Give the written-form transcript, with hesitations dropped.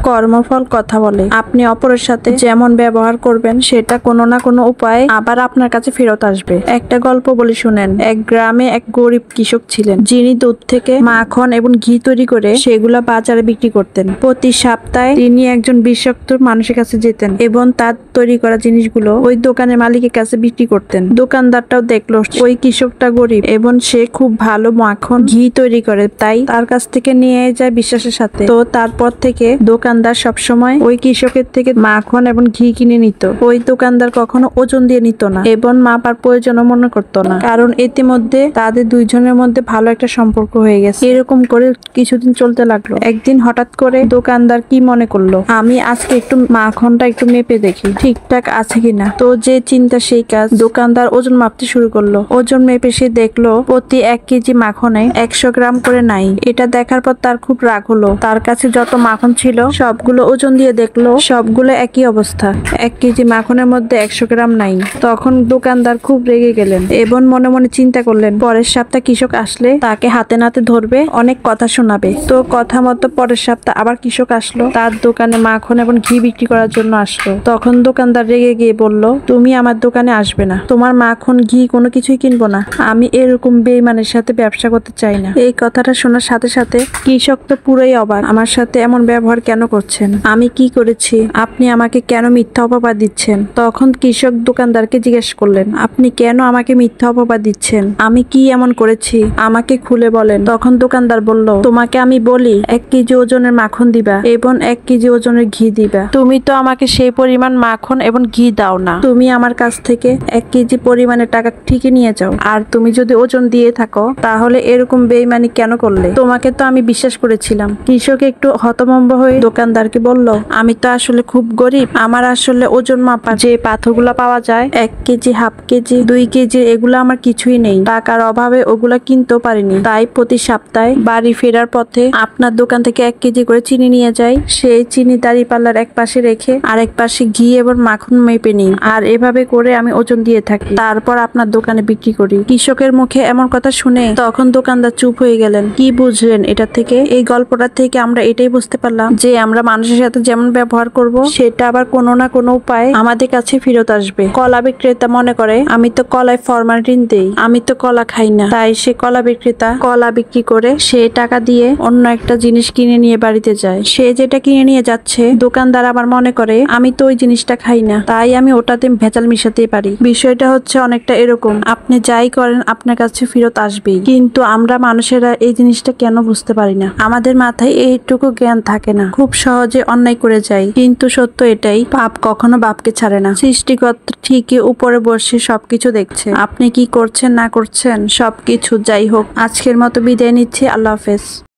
কর্মফল কথা বলে। আপনি অপরের সাথে যেমন ব্যবহার করবেন সেটা কোনো না কোনো উপায়ে আবার আপনার কাছে ফেরত আসবে। একটা গল্প বলি শুনেন। এক গ্রামে এক গরিব কৃষক ছিলেন, যিনি দুধ থেকে মাখন এবং ঘি তৈরি করে সেগুলা বাজারে বিক্রি করতেন। প্রতি সপ্তাহে তিনি একজন বিশ্বস্ত মানুষের কাছে যেতেন এবং তার তৈরি করা জিনিসগুলো ওই দোকানের মালিকের কাছে বিক্রি করতেন। দোকানদারটাও দেখলো ওই কৃষকটা গরিব এবং সে খুব ভালো মাখন ঘি তৈরি করে, তাই তার কাছ থেকে নিয়ে যায় বিশ্বাসের সাথে। তো তারপর থেকে দোকানদার সবসময় ওই কৃষকের থেকে মাখন এবং ঘি কিনে নিত। ওই দোকানদার কখনো ওজন দিয়ে নিত না এবং মাপার প্রয়োজনও মনে করতো না, কারণ ইতিমধ্যে তাদের দুইজনের মধ্যে ভালো একটা সম্পর্ক হয়ে গেছে। এরকম করে কিছুদিন চলতে লাগলো। একদিন হঠাৎ করে দোকানদার কি মনে করলো, আমি আজকে একটু মাখনটা একটু মেপে দেখি ঠিকঠাক আছে কিনা। তো যে চিন্তা সেই কাজ, দোকানদার ওজন মাপতে শুরু করলো। ওজন মেপে সে দেখলো প্রতি 1 কেজি মাখনে 100 গ্রাম করে নাই। এটা দেখার পর তার খুব রাগ হলো। তার কাছে যত মাখন ছিল সবগুলো ওজন দিয়ে দেখলো সবগুলো একই অবস্থা, 1 কেজি মাখনের মধ্যে 100 গ্রাম নাই। তখন দোকানদার খুব রেগে গেলেন এবং মনে মনে চিন্তা করলেন পরের সপ্তাহ কৃষক আসলে তাকে হাতে নাতে ধরবে, অনেক কথা শোনাবে। তো কথা মতো পরের সপ্তাহ আবার কৃষক আসলো, তার দোকানে মাখন এবং ঘি বিক্রি করার জন্য আসলো। তখন দোকানদার রেগে গিয়ে বলল, তুমি আমার দোকানে আসবে না, তোমার মাখন ঘি কোনো কিছুই কিনবো না। আমি এরকম বেঈমানের সাথে ব্যবসা করতে চাই না। এই কথাটা শোনার সাথে সাথে কৃষক তো পুরোই অবাক, আমার সাথে এমন ব্যবহার কেন করছেন? আমি কি করেছি? আপনি আমাকে কেন মিথ্যা অপবাদ দিচ্ছেন? তখন কৃষক দোকানদারকে জিজ্ঞেস করলেন, আপনি কেন আমাকে মিথ্যা অপবাদ দিচ্ছেন? আমি কি এমন করেছি? আমাকে খুলে বলেন। তখন দোকানদার বলল, তোমাকে আমি বলি 1 কেজি ওজনের মাখন দিবা এবং 1 কেজি ওজনের ঘি দিবা। তুমি তো আমাকে সেই পরিমাণ মাখন এবং ঘি দাও না। তুমি আমার কাছ থেকে 1 কেজি পরিমাণের টাকা ঠিকই নিয়ে যাও। আর তুমি যদি ওজন দিয়ে থাকো তাহলে এরকম বেঈমানি কেন করলে? তোমাকে তো আমি বিশ্বাস করেছিলাম। কৃষক একটু হতভম্ব হয়ে দোকানদারকে বলল, আমি তো আসলে খুব গরিব, আমার আসলে ওজন মাপার যে পাথরগুলো পাওয়া যায় 1 কেজি, হাফ কেজি, 2 কেজি, এগুলো আমার কিছুই নেই। টাকার অভাবে ওগুলা কিনতেও পারিনি, তাই প্রতি সপ্তাহে বাড়ি ফেরার পথে আপনার দোকান থেকে 1 কেজি করে চিনি নিয়ে যাই। সেই চিনি দাঁড়িপাল্লার এক পাশে রেখে আরেক পাশে ঘি এবং মাখন মেপে নিই, আর এভাবে করে আমি ওজন দিয়ে থাকি, তারপর আপনার দোকানে বিক্রি করি। কৃষকের মুখে এমন কথা শুনে তখন দোকানদার চুপ হয়ে গেলেন। কি বুঝলেন এটা থেকে? এই গল্পটা থেকে আমরা এটাই বুঝতে পারলাম যে আমরা মানুষের সাথে যেমন ব্যবহার করব সেটা আবার কোনো না কোনো উপায়ে আমাদের কাছে ফেরত আসবে। কলা বিক্রেতা মনে করে আমি তো কলায় ফরমালিন দেই, আমি তো কলা খাই না, তাই সে কলা বিক্রেতা কলা বিক্রি করে সে টাকা দিয়ে অন্য একটা জিনিস কিনে নিয়ে বাড়িতে যায়। সে যেটা কিনে নিয়ে যাচ্ছে দোকানদার আবার মনে করে আমি তো ওই জিনিসটা খাই না, তাই আমি ওটাতে ভেজাল মিশাতে পারি। বিষয়টা হচ্ছে অনেকটা এরকম, আপনি যাই করেন আপনার কাছে ফেরত আসবেই। কিন্তু আমরা মানুষেরা এই জিনিসটা কেন বুঝতে পারি না? আমাদের মাথায় এইটুকু জ্ঞান থাকে না, খুব সহজে অন্যায় করে যাই। কিন্তু সত্য এটাই, পাপ কখনো বাপকে ছাড়ে না। সৃষ্টিকর্তা ঠিকই উপরে বসে সবকিছু দেখছে, আপনি কি করছেন না করছেন সবকিছু। যাই হোক, আজকের মতো বিদায় নিচ্ছি। আল্লাহ হাফেজ।